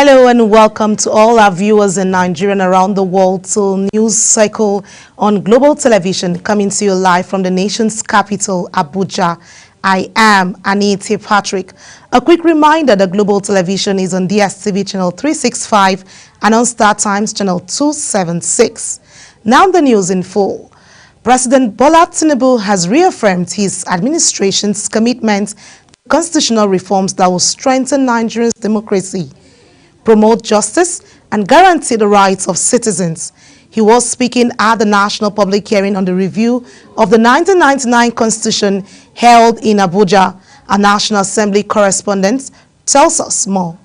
Hello and welcome to all our viewers in Nigeria and around the world to News Cycle on Global Television, coming to you live from the nation's capital, Abuja. I am Anita Patrick. A quick reminder that Global Television is on DSTV channel 365 and on Star Times channel 276. Now the news in full. President Bola Tinubu has reaffirmed his administration's commitment to constitutional reforms that will strengthen Nigeria's democracy, promote justice, and guarantee the rights of citizens. He was speaking at the National Public Hearing on the review of the 1999 Constitution held in Abuja. Our National Assembly correspondent tells us more.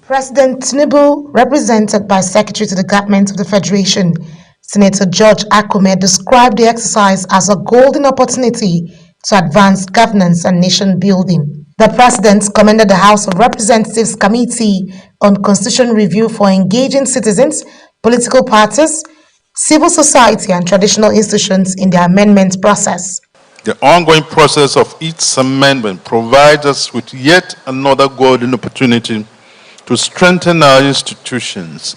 President Tinubu, represented by Secretary to the Government of the Federation, Senator George Akume, described the exercise as a golden opportunity to advance governance and nation building. The President commended the House of Representatives Committee on Constitution Review for engaging citizens, political parties, civil society, and traditional institutions in the amendment process. The ongoing process of each amendment provides us with yet another golden opportunity to strengthen our institutions,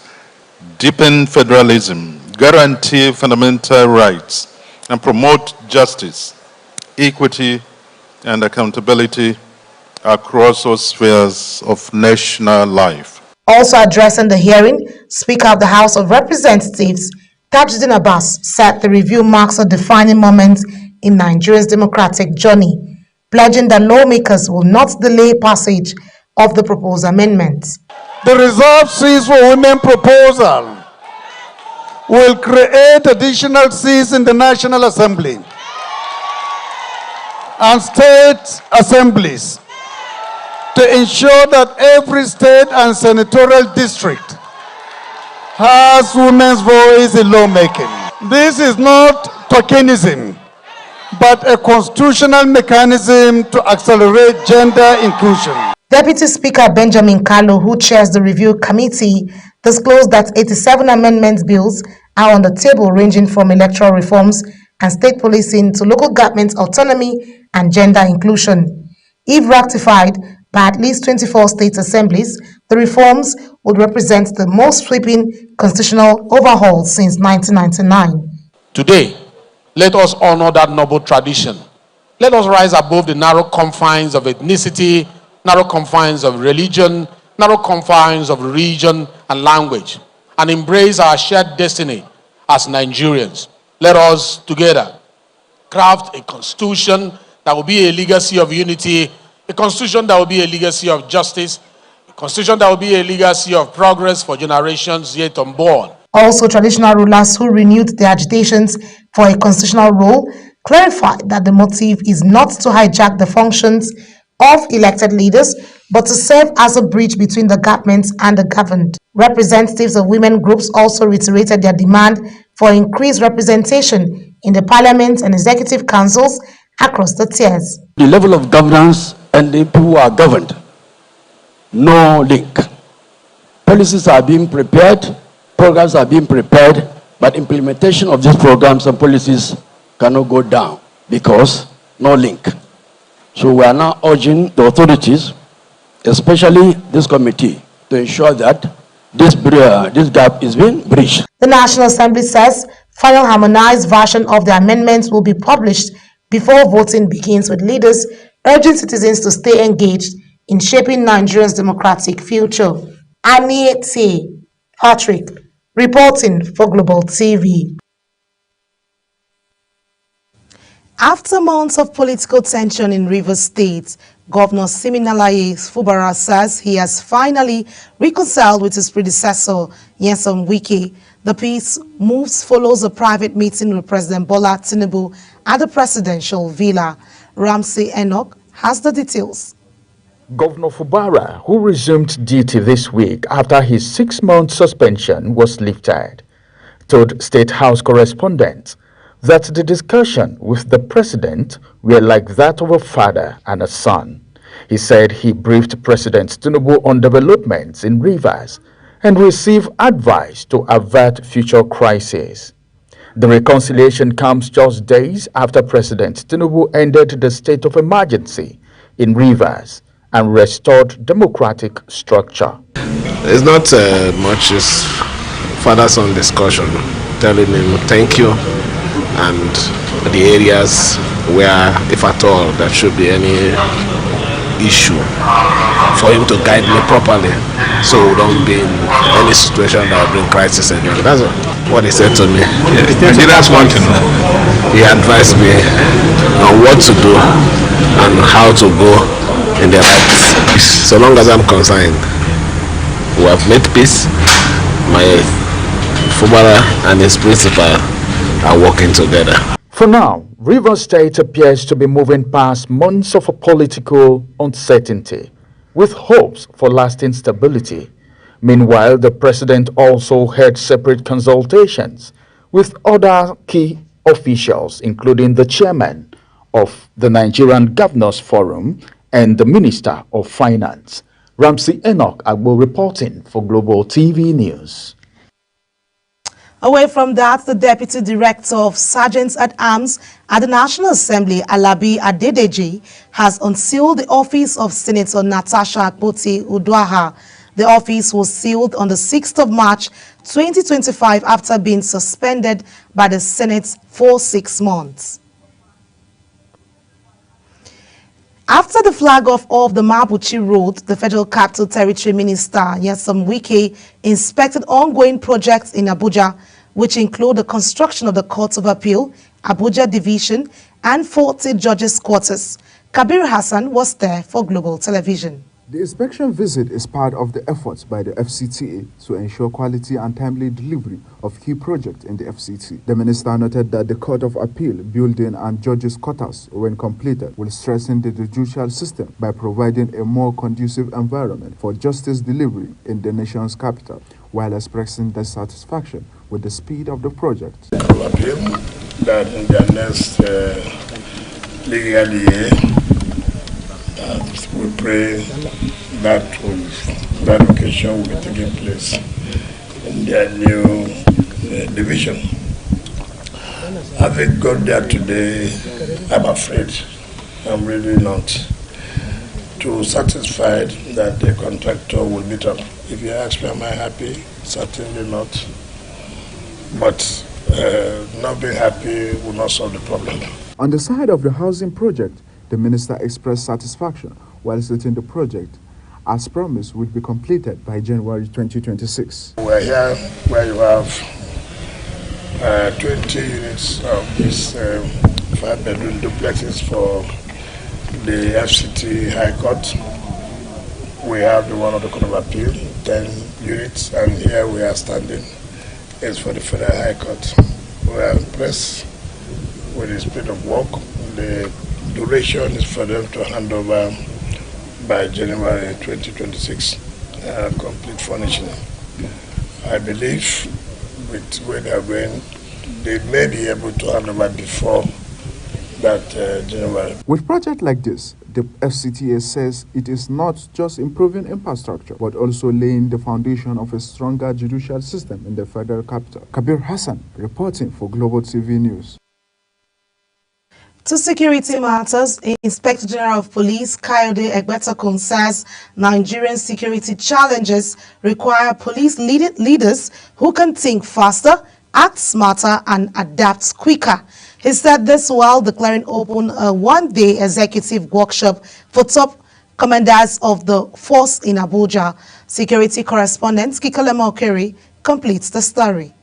deepen federalism, guarantee fundamental rights, and promote justice, equity, and accountability across all spheres of national life. Also addressing the hearing, Speaker of the House of Representatives, Tajuddin Abbas, said the review marks a defining moment in Nigeria's democratic journey, pledging that lawmakers will not delay passage of the proposed amendments. The reserved seats for women proposal will create additional seats in the National Assembly and state assemblies to ensure that every state and senatorial district has women's voice in lawmaking. This is not tokenism, but a constitutional mechanism to accelerate gender inclusion. Deputy Speaker Benjamin Kalu, who chairs the review committee, disclosed that 87 amendment bills are on the table, ranging from electoral reforms and state policing to local government autonomy and gender inclusion. If ratified by at least 24 state assemblies, the reforms would represent the most sweeping constitutional overhaul since 1999. Today, let us honor that noble tradition. Let us rise above the narrow confines of ethnicity, narrow confines of religion, narrow confines of region and language, and embrace our shared destiny as Nigerians. Let us together craft a constitution that will be a legacy of unity, a constitution that will be a legacy of justice, a constitution that will be a legacy of progress for generations yet unborn. Also, traditional rulers who renewed their agitations for a constitutional rule clarified that the motive is not to hijack the functions of elected leaders, but to serve as a bridge between the government and the governed. Representatives of women groups also reiterated their demand for increased representation in the parliament and executive councils across the tiers. The level of governance and the people who are governed, no link. Policies are being prepared, programs are being prepared, but implementation of these programs and policies cannot go down because no link. So we are now urging the authorities, especially this committee, to ensure that this gap is being bridged. The National Assembly says final harmonized version of the amendments will be published before voting begins, with leaders urging citizens to stay engaged in shaping Nigeria's democratic future. Anita Patrick, reporting for Global TV. After months of political tension in Rivers State, Governor Siminalayi Fubara says he has finally reconciled with his predecessor, Nyesom Wike. The peace moves follows a private meeting with President Bola Tinubu at the presidential villa. Ramsey Enoch has the details. Governor Fubara, who resumed duty this week after his 6-month suspension was lifted, told State House correspondents that the discussion with the president were like that of a father and a son. He said he briefed President Tinubu on developments in Rivers and received advice to avert future crises. The reconciliation comes just days after President Tinubu ended the state of emergency in Rivers and restored democratic structure. It's not much, it's father-son discussion, telling him thank you and the areas where, if at all, there should be any issue for him to guide me properly so we don't be in any situation that will bring crisis again. That's what he said to me. Nigerians want to know. He advised me on what to do and how to go in the right place. So long as I'm concerned, we have made peace. My footballer and his principal are working together. For now, Rivers State appears to be moving past months of a political uncertainty, with hopes for lasting stability. Meanwhile, the president also held separate consultations with other key officials, including the chairman of the Nigerian Governors Forum and the Minister of Finance. Ramsey Enoch Agbo reporting for Global TV News. Away from that, the Deputy Director of Sergeants at Arms at the National Assembly, Alabi Adedeji, has unsealed the office of Senator Natasha Akpoti-Uduaghan. The office was sealed on the 6th of March 2025 after being suspended by the Senate for 6 months. After the flag-off of the Mabuchi Road, the Federal Capital Territory Minister Nyesom Wike inspected ongoing projects in Abuja, which include the construction of the Court of Appeal, Abuja Division, and 40 judges' quarters. Kabir Hassan was there for Global Television. The inspection visit is part of the efforts by the FCTA to ensure quality and timely delivery of key projects in the FCT. The minister noted that the Court of Appeal building and judges' quarters, when completed, will strengthen the judicial system by providing a more conducive environment for justice delivery in the nation's capital, while expressing their satisfaction with the speed of the project. Appeal that in their next legal year, we pray that occasion will be taking place in their new division. Having got there today, I'm afraid, I'm really not too satisfied that the contractor will meet up. If you ask me, am I happy? Certainly not. But not being happy will not solve the problem. On the side of the housing project, the minister expressed satisfaction while stating the project, as promised, will be completed by January 2026. We are here where you have 20 units of these 5-bedroom duplexes for the FCT High Court. We have the one of the Court of Appeal, 10 units, and here we are standing is for the Federal High Court. We are impressed with the speed of work. The duration is for them to hand over by January 2026, complete furnishing. I believe with where they are going, they may be able to hand over before that January. With projects like this, the FCTA says it is not just improving infrastructure, but also laying the foundation of a stronger judicial system in the federal capital. Kabir Hassan, reporting for Global TV News. To security matters, Inspector General of Police Kayode Egbetokun says Nigerian security challenges require police leaders who can think faster, act smarter, and adapt quicker. He said this while declaring open a one-day executive workshop for top commanders of the force in Abuja. Security correspondent Kikalema Okeri completes the story.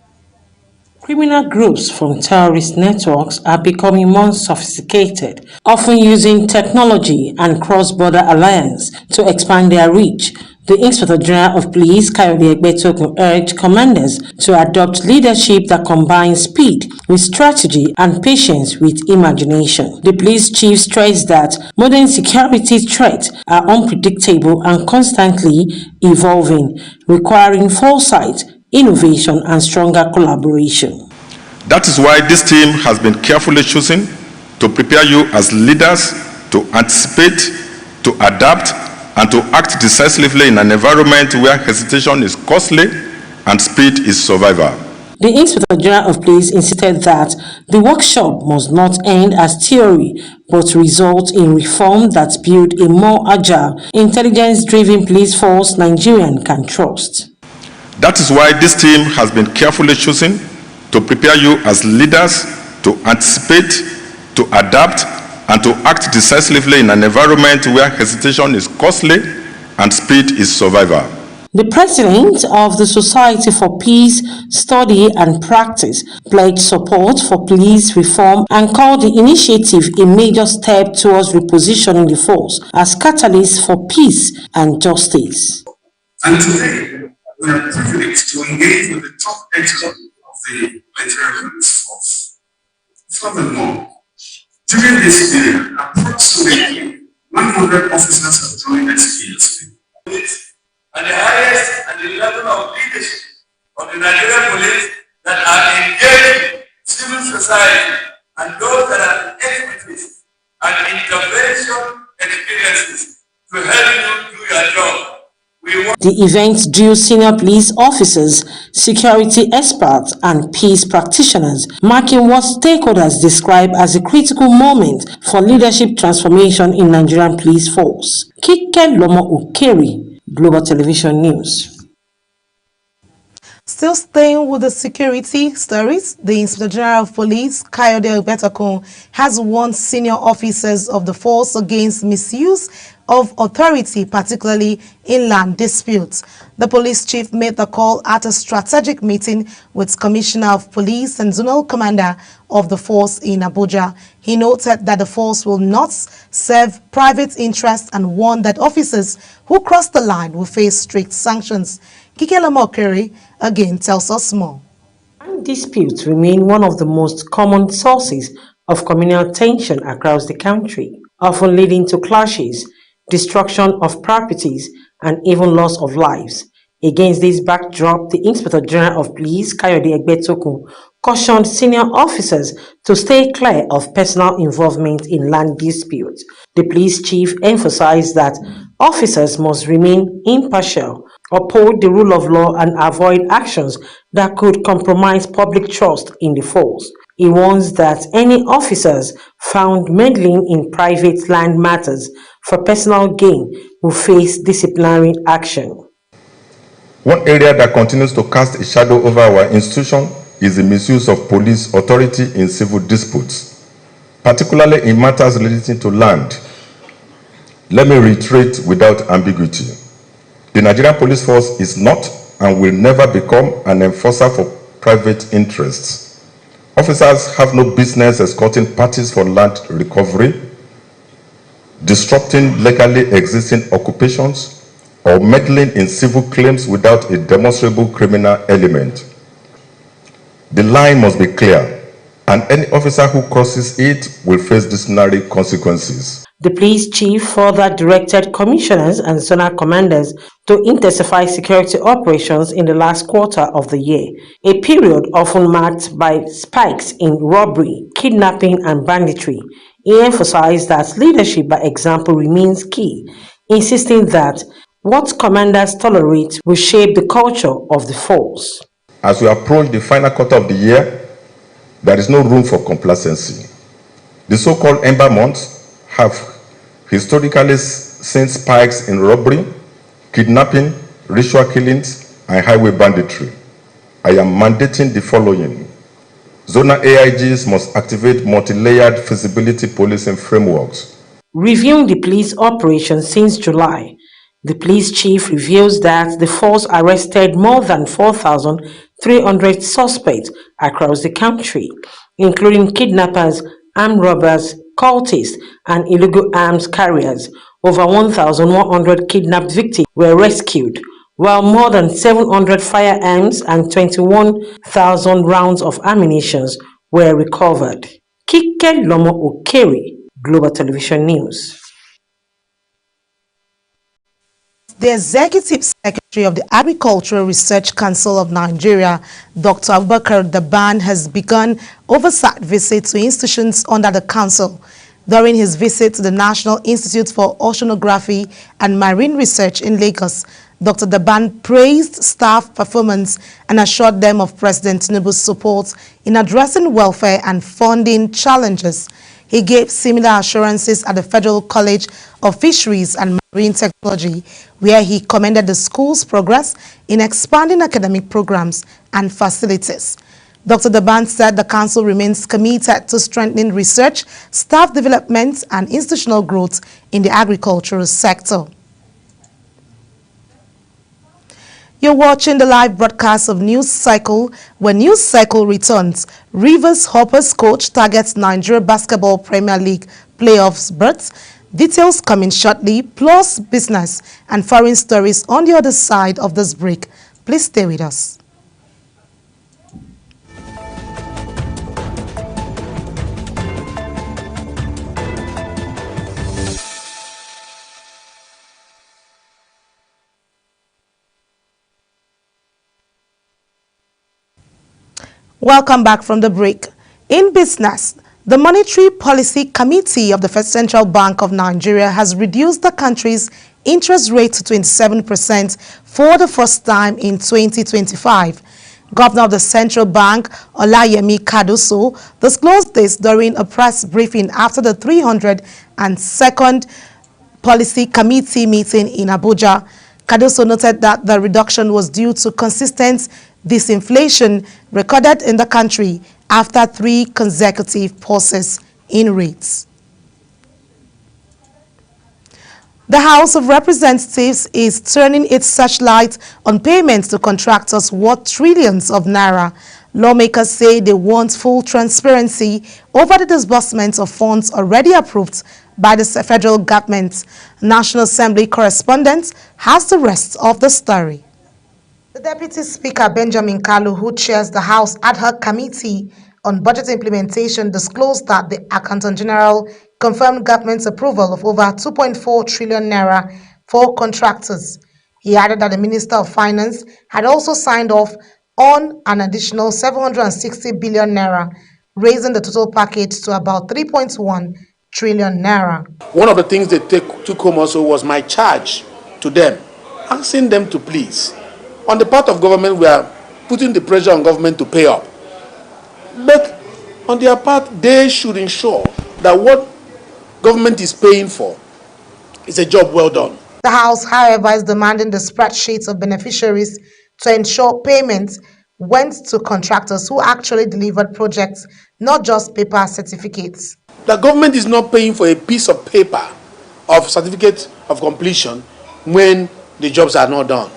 Criminal groups from terrorist networks are becoming more sophisticated, often using technology and cross-border alliance to expand their reach. The Inspector General of Police, Kayode Egbetokun, urged commanders to adopt leadership that combines speed with strategy and patience with imagination. The police chief stressed that modern security threats are unpredictable and constantly evolving, requiring foresight, innovation, and stronger collaboration. That is why this team has been carefully chosen to prepare you as leaders to anticipate, to adapt, and to act decisively in an environment where hesitation is costly and speed is survival. The Inspector General of Police insisted that the workshop must not end as theory, but result in reform that build a more agile, intelligence-driven police force Nigerians can trust. That is why this team has been carefully chosen to prepare you as leaders to anticipate, to adapt, and to act decisively in an environment where hesitation is costly and speed is survival. The president of the Society for Peace, Study and Practice pledged support for police reform and called the initiative a major step towards repositioning the force as catalyst for peace and justice. And today, we are privileged to engage with the top echelon of the Nigerian Police Force. Furthermore, during this period, approximately 100 officers have joined SPSP. And the highest and the level of leadership of the Nigerian police that are engaged, civil society, and those that have expertise and intervention experiences to help you do your job. The event drew senior police officers, security experts, and peace practitioners, marking what stakeholders describe as a critical moment for leadership transformation in Nigerian police force. Kike Lomo Ukeri, Global Television News. Still staying with the security stories, the Inspector General of Police, Kayode Egbetokun, has warned senior officers of the force against misuse of authority, particularly in land disputes. The police chief made the call at a strategic meeting with Commissioner of Police and Zonal Commander of the force in Abuja. He noted that the force will not serve private interests and warned that officers who cross the line will face strict sanctions. Kike Mokere again tells us more. Land disputes remain one of the most common sources of communal tension across the country, often leading to clashes, destruction of properties, and even loss of lives. Against this backdrop, the Inspector General of Police, Kayode Egbetokun, cautioned senior officers to stay clear of personal involvement in land disputes. The police chief emphasized that officers must remain impartial, uphold the rule of law, and avoid actions that could compromise public trust in the force. He warns that any officers found meddling in private land matters for personal gain will face disciplinary action. One area that continues to cast a shadow over our institution is the misuse of police authority in civil disputes, particularly in matters relating to land. Let me reiterate without ambiguity. The Nigerian Police Force is not and will never become an enforcer for private interests. Officers have no business escorting parties for land recovery, disrupting legally existing occupations, or meddling in civil claims without a demonstrable criminal element. The line must be clear, and any officer who crosses it will face disciplinary consequences. The police chief further directed commissioners and zonal commanders to intensify security operations in the last quarter of the year, a period often marked by spikes in robbery, kidnapping, and banditry. He emphasized that leadership by example remains key, insisting that what commanders tolerate will shape the culture of the force. As we approach the final quarter of the year, there is no room for complacency. The so-called Ember months have historically seen spikes in robbery, kidnapping, ritual killings, and highway banditry. I am mandating the following. Zonal AIGs must activate multi-layered feasibility policing frameworks. Reviewing the police operations since July, the police chief reveals that the force arrested more than 4,300 suspects across the country, including kidnappers, armed robbers, cultists, and illegal arms carriers. Over 1,100 kidnapped victims were rescued, while more than 700 firearms and 21,000 rounds of ammunition were recovered. Kike Lomo Ukeri, Global Television News. The Executive Secretary of the Agricultural Research Council of Nigeria, Dr. Abubakar Daban, has begun oversight visits to institutions under the council. During his visit to the National Institute for Oceanography and Marine Research in Lagos, Dr. Daban praised staff performance and assured them of President Tinubu's support in addressing welfare and funding challenges. He gave similar assurances at the Federal College of Fisheries and Marine Technology, where he commended the school's progress in expanding academic programs and facilities. Dr. Daban said the council remains committed to strengthening research, staff development, and institutional growth in the agricultural sector. You're watching the live broadcast of News Cycle. When News Cycle returns, Rivers Hoppers coach targets Nigeria Basketball Premier League playoffs berths. Details coming shortly, plus business and foreign stories on the other side of this break. Please stay with us. Welcome back from the break. In business, the Monetary Policy Committee of the First Central Bank of Nigeria has reduced the country's interest rate to 27% for the first time in 2025. Governor of the Central Bank, Olayemi Cardoso, disclosed this during a press briefing after the 302nd Policy Committee meeting in Abuja. Cardoso noted that the reduction was due to consistent disinflation recorded in the country after 3 consecutive pauses in rates. The House of Representatives is turning its searchlight on payments to contractors worth trillions of naira. Lawmakers say they want full transparency over the disbursement of funds already approved by the federal government. National Assembly correspondent has the rest of the story. The Deputy Speaker Benjamin Kalu, who chairs the House Ad Hoc Committee on Budget Implementation, disclosed that the Accountant General confirmed government's approval of over 2.4 trillion naira for contractors. He added that the Minister of Finance had also signed off on an additional 760 billion naira, raising the total package to about 3.1 trillion naira. One of the things they took home also was my charge to them, asking them to please. On the part of government, we are putting the pressure on government to pay up. But on their part, they should ensure that what government is paying for is a job well done. The House, however, is demanding the spreadsheets of beneficiaries to ensure payments went to contractors who actually delivered projects, not just paper certificates. The government is not paying for a piece of paper of certificate of completion when the jobs are not done.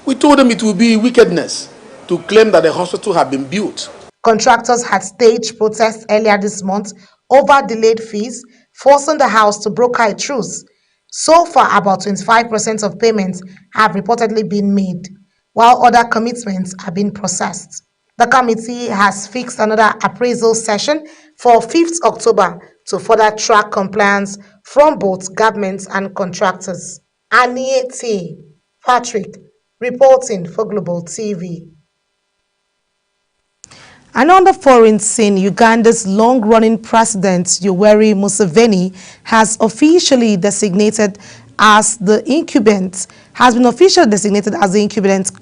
We told them it would be wickedness to claim that the hospital had been built. Contractors had staged protests earlier this month over delayed fees, forcing the House to broker a truce. So far, about 25% of payments have reportedly been made, while other commitments are being processed. The committee has fixed another appraisal session for 5th October to further track compliance from both governments and contractors. Aniete Patrick, reporting for Global TV. And on the foreign scene, Uganda's long-running president, Yoweri Museveni, has been officially designated as the incumbent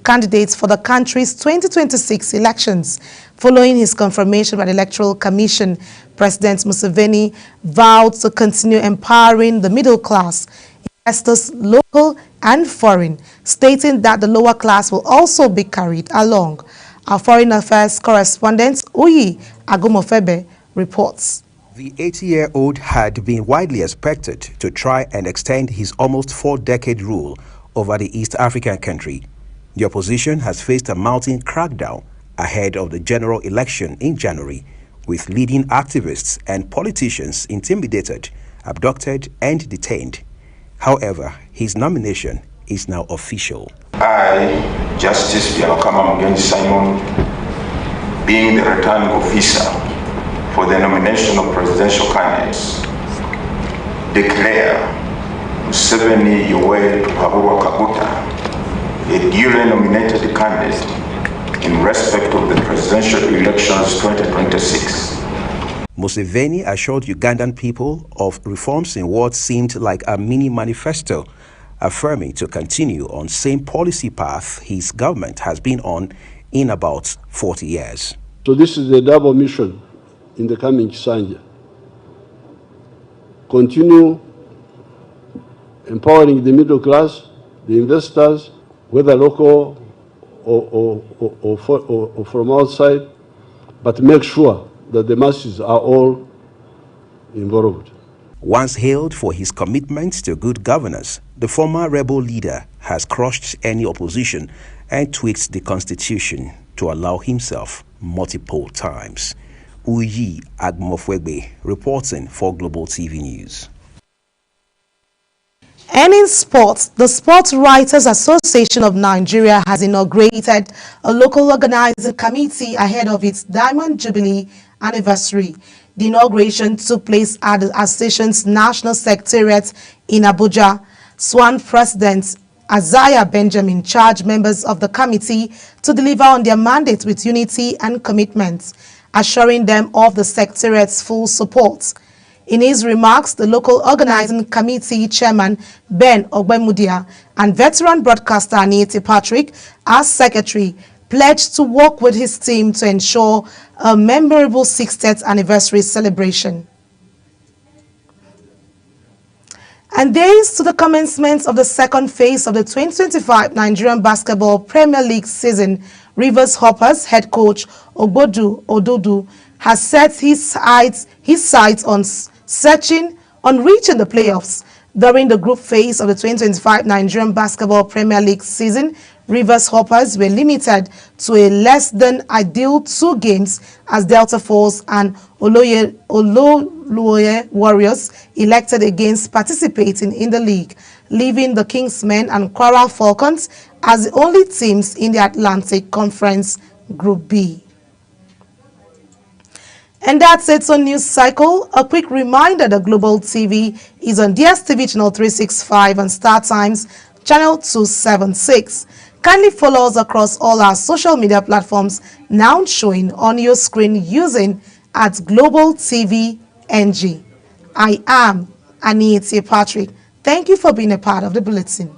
candidate for the country's 2026 elections. Following his confirmation by the Electoral Commission, President Museveni vowed to continue empowering the middle class, investors local and foreign, stating that the lower class will also be carried along. Our Foreign Affairs correspondent, Uyi Agumofebe, reports. The 80-year-old had been widely expected to try and extend his almost 4-decade rule over the East African country. The opposition has faced a mounting crackdown ahead of the general election in January, with leading activists and politicians intimidated, abducted, and detained. However, his nomination is now official. I, Justice Byabakama Mugenzi Simon, being the returning officer for the nomination of presidential candidates, declare Museveni Yoweri Tuhaburwa Kaguta a duly nominated candidate in respect of the presidential elections 2026. Museveni assured Ugandan people of reforms in what seemed like a mini manifesto affirming to continue on same policy path his government has been on in about 40 years. So this is a double mission in the coming Kisanja. Continue empowering the middle class, the investors, whether local or from outside, but make sure that the masses are all involved. Once hailed for his commitment to good governance, the former rebel leader has crushed any opposition and tweaked the constitution to allow himself multiple times. Uyi Agmofwegbe reporting for Global TV News. And in sports, the Sports Writers Association of Nigeria has inaugurated a local organizing committee ahead of its Diamond Jubilee anniversary. The inauguration took place at the association's National Secretariat in Abuja. SWAN President Isaiah Benjamin charged members of the committee to deliver on their mandate with unity and commitment, assuring them of the Secretariat's full support. In his remarks, the local organizing committee chairman Ben Ogbemudia and veteran broadcaster Aniete Patrick, as secretary, pledged to work with his team to ensure a memorable 60th anniversary celebration. And days to the commencement of the second phase of the 2025 Nigerian Basketball Premier League season, Rivers Hoppers head coach Ogbodu Ododu has set his sights on reaching the playoffs. During the group phase of the 2025 Nigerian Basketball Premier League season, Rivers Hoppers were limited to a less than ideal 2 games as Delta Force and Oloye Warriors elected against participating in the league, leaving the Kingsmen and Kwara Falcons as the only teams in the Atlantic Conference Group B. And that's it on News Cycle. A quick reminder that Global TV is on DSTV channel 365 and Star Times channel 276. Kindly follow us across all our social media platforms now showing on your screen using @Global TV NG. I am Aniete Patrick. Thank you for being a part of the bulletin.